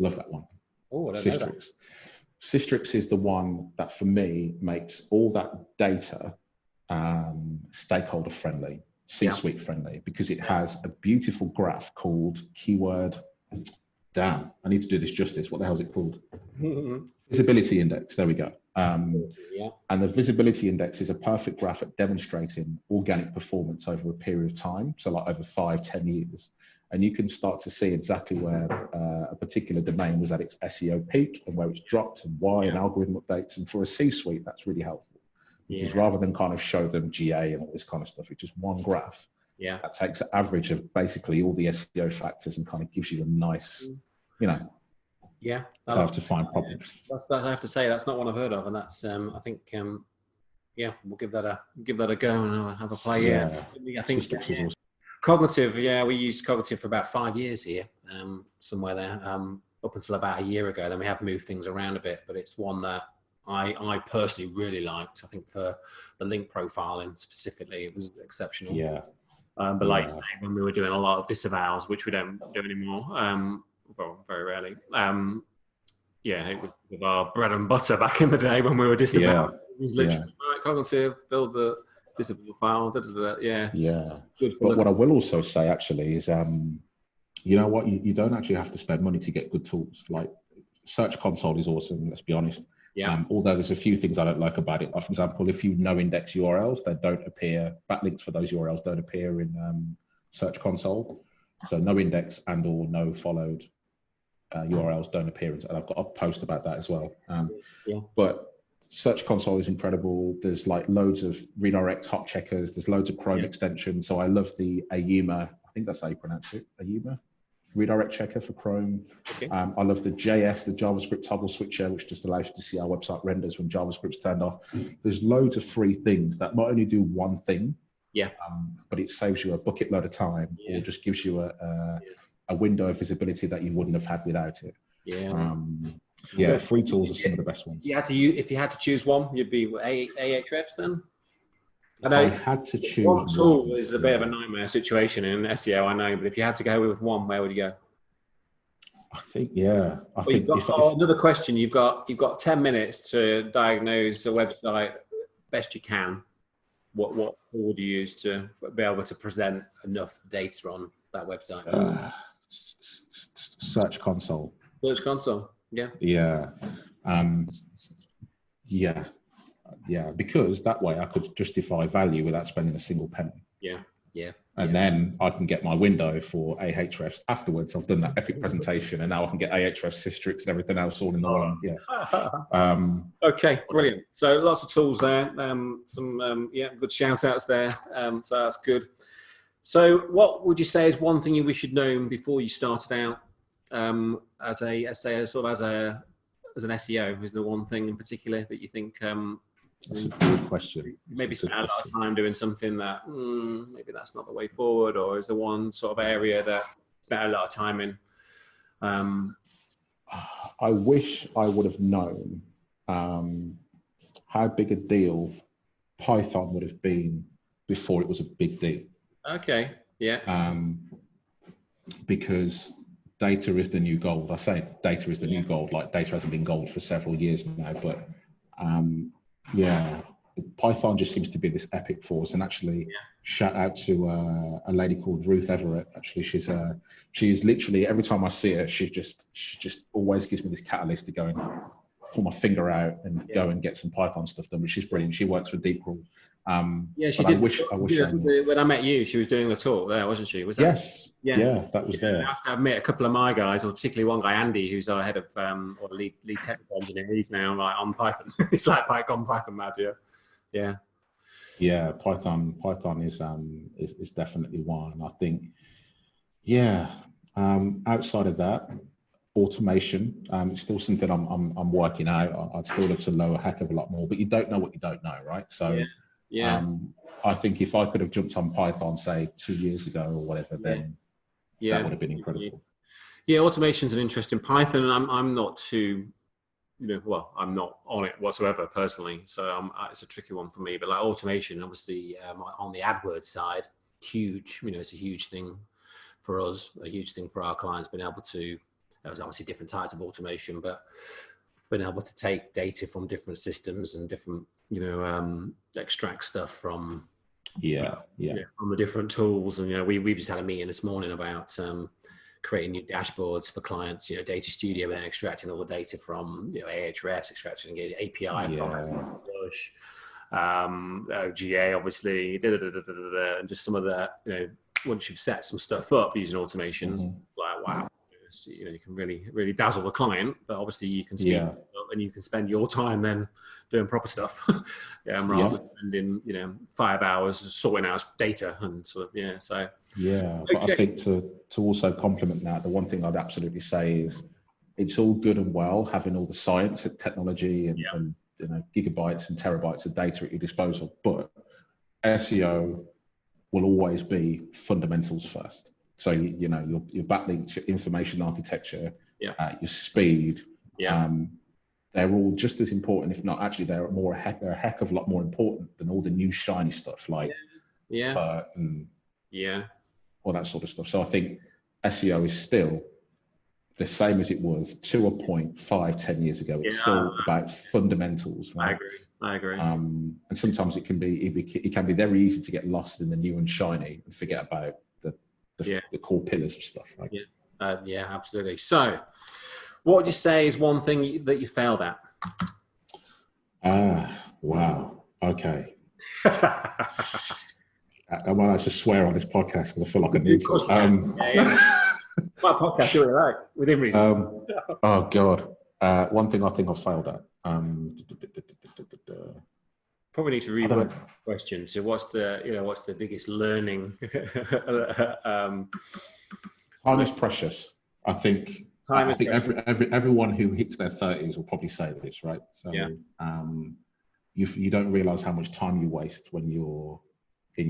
Love that one. Oh, I don't know that. Systrix is the one that for me makes all that data stakeholder friendly, C-suite friendly, because it has a beautiful graph called keyword. Damn, I need to do this justice. What the hell is it called? Visibility index. There we go. And the visibility index is a perfect graph at demonstrating organic performance over a period of time. So like over 5-10 years. And you can start to see exactly where a particular domain was at its SEO peak and where it's dropped and why and algorithm updates. And for a C-suite, that's really helpful. Because rather than kind of show them GA and all this kind of stuff, it's just one graph. That takes an average of basically all the SEO factors and kind of gives you a nice, don't have to find problems. I have to say that's not one I've heard of, and that's I think we'll give that a go and I'll have a play. I think Cognitive. We used Cognitive for about 5 years here, somewhere there, up until about a year ago. Then we have moved things around a bit, but it's one that I personally really liked. I think for the link profiling specifically, it was exceptional. But like you say, when we were doing a lot of disavows, which we don't do anymore, well, very rarely. It was with our bread and butter back in the day when we were disavowing. It was literally Cognitive, build the disavow file. Good. But what I will also say actually is, you know what, you don't actually have to spend money to get good tools. Like Search Console is awesome. Let's be honest. Although there's a few things I don't like about it. For example, if you no index URLs, they don't appear, backlinks for those URLs don't appear in Search Console. So no index and or no followed URLs don't appear. And I've got a post about that as well. But Search Console is incredible. There's like loads of redirect hot checkers. There's loads of Chrome extensions. So I love the Ayuma, I think that's how you pronounce it, Ayuma redirect checker for Chrome. I love the JS, the JavaScript toggle switcher, which just allows you to see how website renders when JavaScript's turned off. There's loads of free things that not only do one thing, but it saves you a bucket load of time or just gives you a window of visibility that you wouldn't have had without it. Free tools are some of the best ones. If you had to choose one, you'd be Ahrefs then? I had to choose one tool is a bit of a nightmare situation in SEO, I know, but if you had to go with one, where would you go? I think another question. You've got 10 minutes to diagnose a website best you can. What tool would you use to be able to present enough data on that website? Search Console. Search Console. Because that way I could justify value without spending a single penny. And then I can get my window for Ahrefs afterwards. I've done that epic presentation, and now I can get Ahrefs, Systrix, and everything else all in the one. Okay, brilliant. So lots of tools there. Some good shout outs there. So that's good. So what would you say is one thing you wish you'd known before you started out as an SEO? Is there one thing in particular that you think? That's a good question. Maybe spend a lot of time doing something that maybe that's not the way forward, or is there one sort of area that spent a lot of time in? I wish I would have known how big a deal Python would have been before it was a big deal. Okay. Because data is the new gold. I say data is the new gold, like data hasn't been gold for several years now, but Yeah, Python just seems to be this epic force. And actually, shout out to a lady called Ruth Everett. Actually, she's literally, every time I see her, she just always gives me this catalyst to go and pull my finger out and go and get some Python stuff done, which is brilliant. She works for DeepCrawl. Yeah, she did. When I met you, she was doing the talk there, wasn't she? Was that? Yes. Yeah, that was there. I have to admit, a couple of my guys, or particularly one guy, Andy, who's our head of or lead technical engineer, he's now like on Python. He's like Python mad, yeah. Yeah, Python is definitely one. I think, outside of that, automation, it's still something I'm working out. I'd still love to know a heck of a lot more, but you don't know what you don't know, right? So I think if I could have jumped on Python, say 2 years ago or whatever, then that would have been incredible. Yeah, automation's an interesting Python, and I'm not too, I'm not on it whatsoever personally, so it's a tricky one for me. But like automation, obviously, on the AdWords side, huge. It's a huge thing for us, a huge thing for our clients, being able to. There's obviously different types of automation, but being able to take data from different systems and different, extract stuff from from the different tools. And we've just had a meeting this morning about creating new dashboards for clients. Data Studio, and then extracting all the data from Ahrefs, extracting API from Push, GA, obviously, and just some of the once you've set some stuff up using automations, like wow. You can really dazzle the client, but obviously you can speed up and you can spend your time then doing proper stuff. Rather than spending 5 hours sorting out data and sort of so but I think to also complement that, the one thing I'd absolutely say is it's all good and well having all the science and technology and gigabytes and terabytes of data at your disposal, but SEO will always be fundamentals first. So your backlinks, your information architecture, your speed, they're all just as important, if not actually they're a heck of a lot more important than all the new shiny stuff like all that sort of stuff. So I think SEO is still the same as it was to a point 5-10 years ago. It's still about fundamentals, right? I agree. And sometimes it can be very easy to get lost in the new and shiny and forget about the core pillars of stuff, right? Absolutely. So what would you say is one thing that you failed at? Wow. Okay. I might have to swear on this podcast because I feel like I need to. My podcast, do it right, within reason. Oh God. One thing I think I failed at. Probably need to reword the question. So what's the biggest learning? Time is precious. I think everyone who hits their 30s will probably say this, right? So you don't realize how much time you waste when you're in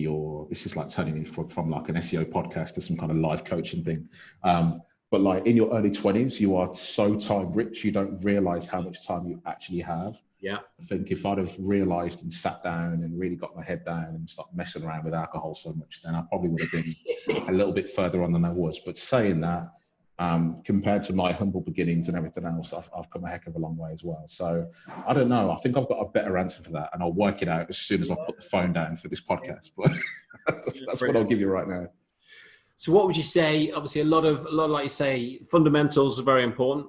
this is like turning from like an SEO podcast to some kind of life coaching thing. But like in your early 20s, you are so time rich, you don't realize how much time you actually have. I think if I'd have realized and sat down and really got my head down and stopped messing around with alcohol so much, then I probably would have been a little bit further on than I was. But saying that, compared to my humble beginnings and everything else, I've come a heck of a long way as well. So I don't know. I think I've got a better answer for that, and I'll work it out as soon as I put the phone down for this podcast. But that's what I'll give you right now. So what would you say? Obviously, a lot of like you say, fundamentals are very important.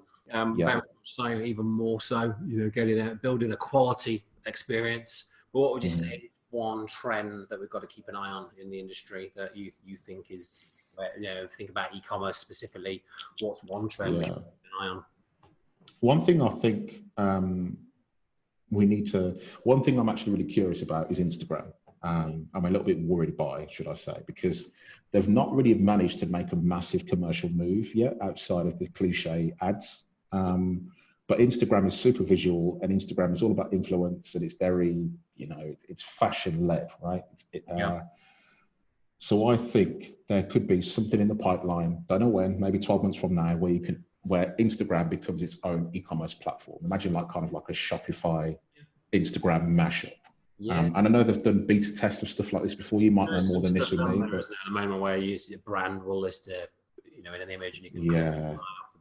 So even more so, getting out, building a quality experience. But what would you say one trend that we've got to keep an eye on in the industry that you think is, think about e-commerce specifically? What's one trend we should keep an eye on? One thing I think one thing I'm actually really curious about is Instagram. I'm a little bit worried by, should I say, because they've not really managed to make a massive commercial move yet outside of the cliche ads. But Instagram is super visual, and Instagram is all about influence, and it's very, it's fashion led, right? So I think there could be something in the pipeline, don't know when, maybe 12 months from now, where Instagram becomes its own e-commerce platform. Imagine like kind of like a Shopify Instagram mashup. And I know they've done beta tests of stuff like this before. You might know more than this with me. But at the moment where a brand will list in an image, and you can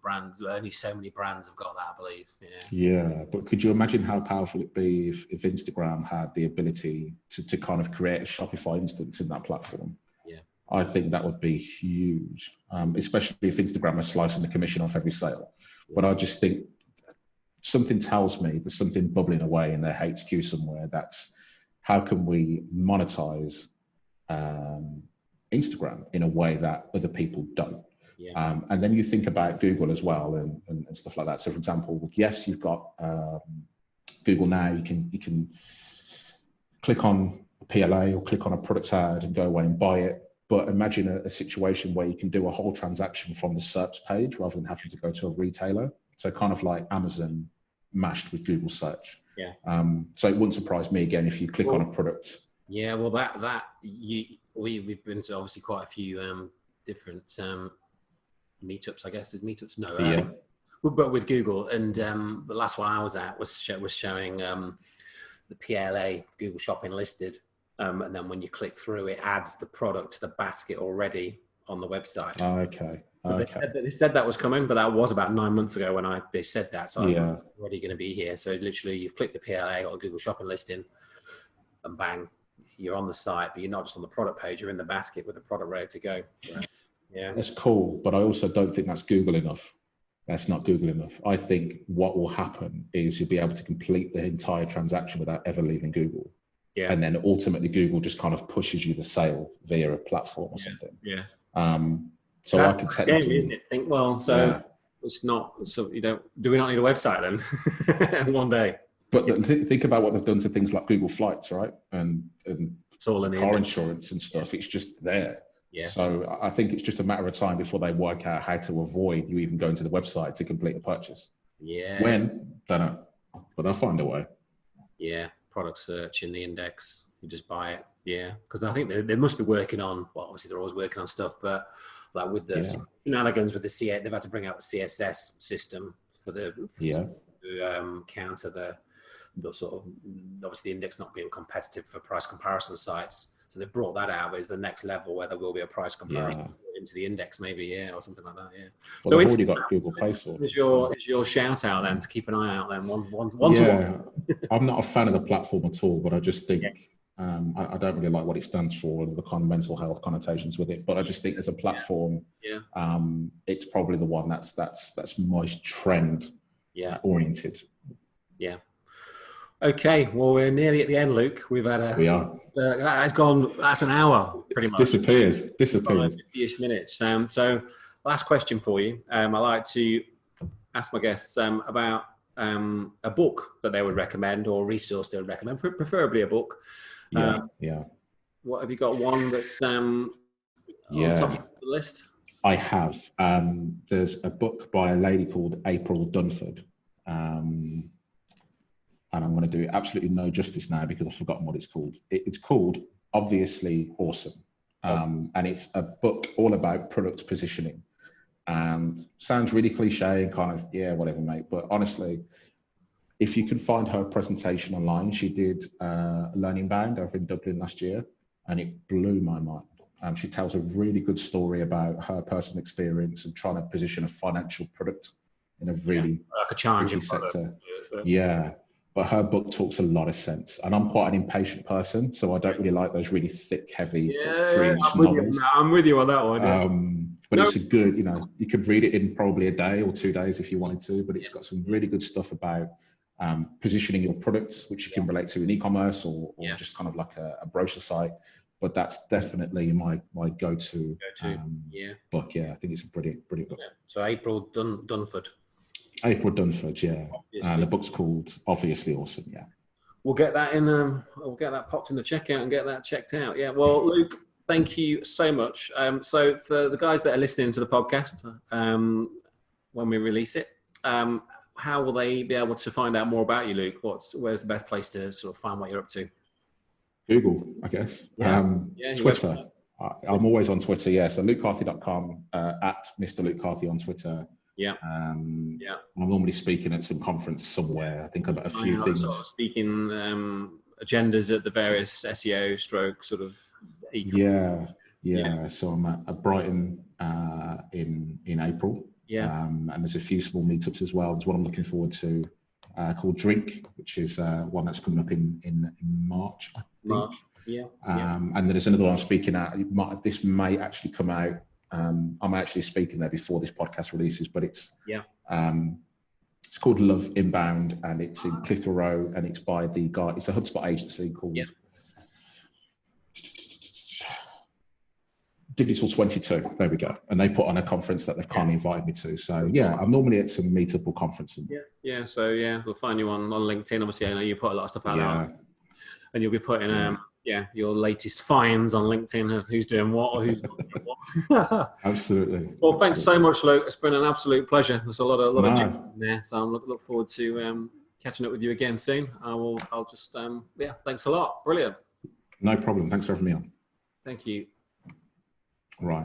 brands, only so many brands have got that, I believe. Yeah, but could you imagine how powerful it'd be if Instagram had the ability to kind of create a Shopify instance in that platform? Yeah. I think that would be huge, especially if Instagram is slicing the commission off every sale. But I just think something tells me there's something bubbling away in their HQ somewhere. That's how can we monetize Instagram in a way that other people don't. Yeah. And then you think about Google as well and stuff like that. So for example, yes, you've got Google now, you can click on a PLA or click on a product ad and go away and buy it. But imagine a situation where you can do a whole transaction from the search page rather than having to go to a retailer. So kind of like Amazon mashed with Google search. Yeah. So it wouldn't surprise me again if you click on a product. Yeah, well, we've been to obviously quite a few different meetups, I guess. Meetups, no. Yeah. But with Google, and the last one I was at was showing the PLA, Google Shopping listed, and then when you click through, it adds the product to the basket already on the website. Okay. They said that was coming, but that was about 9 months ago when they said that. So I thought, it's already going to be here. So literally, you've clicked the PLA or Google Shopping listing, and bang, you're on the site, but you're not just on the product page. You're in the basket with the product ready to go. Right? Yeah, that's cool, but I also don't think that's Google enough. That's not Google enough. I think what will happen is you'll be able to complete the entire transaction without ever leaving Google. Yeah. And then ultimately Google just kind of pushes you the sale via a platform or something. Yeah. So that's I could scary, technically, isn't it? Think, well, so it's not, so do we not need a website then? One day. But think about what they've done to things like Google Flights, right? And it's all in the car insurance and stuff. It's just there. Yeah. So I think it's just a matter of time before they work out how to avoid you even going to the website to complete a purchase. Yeah. When? Don't know. But they'll find a way. Yeah. Product search in the index. You just buy it. Yeah. Because I think they must be working on, well, obviously they're always working on stuff, but like with the shenanigans with the CSS, they've had to bring out the CSS system for the to counter the sort of, obviously the index not being competitive for price comparison sites. So they've brought that out, but it's the next level where there will be a price comparison into the index, maybe, or something like that. Yeah. Well, so they've already got Google Play Store. Is your shout out then to keep an eye out then? One to one. I'm not a fan of the platform at all, but I just think I don't really like what it stands for and the kind of mental health connotations with it. But I just think as a platform, it's probably the one that's most trend oriented. Yeah. Okay, well, we're nearly at the end, Luke. We've had we are. That's an hour, pretty much. Disappeared. 50-ish minutes. So, last question for you. I like to ask my guests about a book that they would recommend or a resource they would recommend, preferably a book. What have you got? One that's on top of the list? I have. There's a book by a lady called April Dunford. And I'm going to do absolutely no justice now because I've forgotten what it's called. It's called Obviously Awesome. And it's a book all about product positioning. And sounds really cliche and kind of, whatever, mate. But honestly, if you can find her presentation online, she did Learning Bound over in Dublin last year, and it blew my mind. She tells a really good story about her personal experience and trying to position a financial product in a really like a challenging sector. But her book talks a lot of sense, and I'm quite an impatient person, so I don't really like those really thick, heavy novels. I'm with you on that one. But it's a good, you could read it in probably a day or 2 days if you wanted to. But it's got some really good stuff about positioning your products, which you can relate to in e-commerce or just kind of like a brochure site. But that's definitely my go-to book. Yeah, I think it's a brilliant book. Yeah. So April Dunford. April Dunford, and the book's called Obviously Awesome. Yeah, we'll get that in. We'll get that popped in the checkout and get that checked out. Yeah. Well, Luke, thank you so much. So for the guys that are listening to the podcast, when we release it, how will they be able to find out more about you, Luke? Where's the best place to sort of find what you're up to? Google, I guess. Twitter. I'm always on Twitter. Yeah. So lukecarthy.com, at Mr. Luke Carthy on Twitter. I'm normally speaking at some conference somewhere. I think about a few things. Sort of speaking agendas at the various SEO stroke sort of. So I'm at Brighton in April, Yeah. And there's a few small meetups as well. There's one I'm looking forward to called Drink, which is one that's coming up in March, I think. March. Yeah. And there's another one I'm speaking at. This may actually come out. I'm actually speaking there before this podcast releases, but it's called Love Inbound, and it's in Clitheroe Row, and it's by the guy. It's a HubSpot agency called Digital 22. There we go. And they put on a conference that they've kindly invited me to. So yeah, I'm normally at some meetup or conference. Yeah. So yeah, we'll find you on LinkedIn. Obviously, I know you put a lot of stuff out there, and you'll be putting your latest finds on LinkedIn of who's doing what or who's not doing what. Absolutely. Well, thanks so much, Luke. It's been an absolute pleasure. There's a lot of in there, so I'm look forward to catching up with you again soon. I'll just thanks a lot. Brilliant. No problem. Thanks for having me on. Thank you. Right.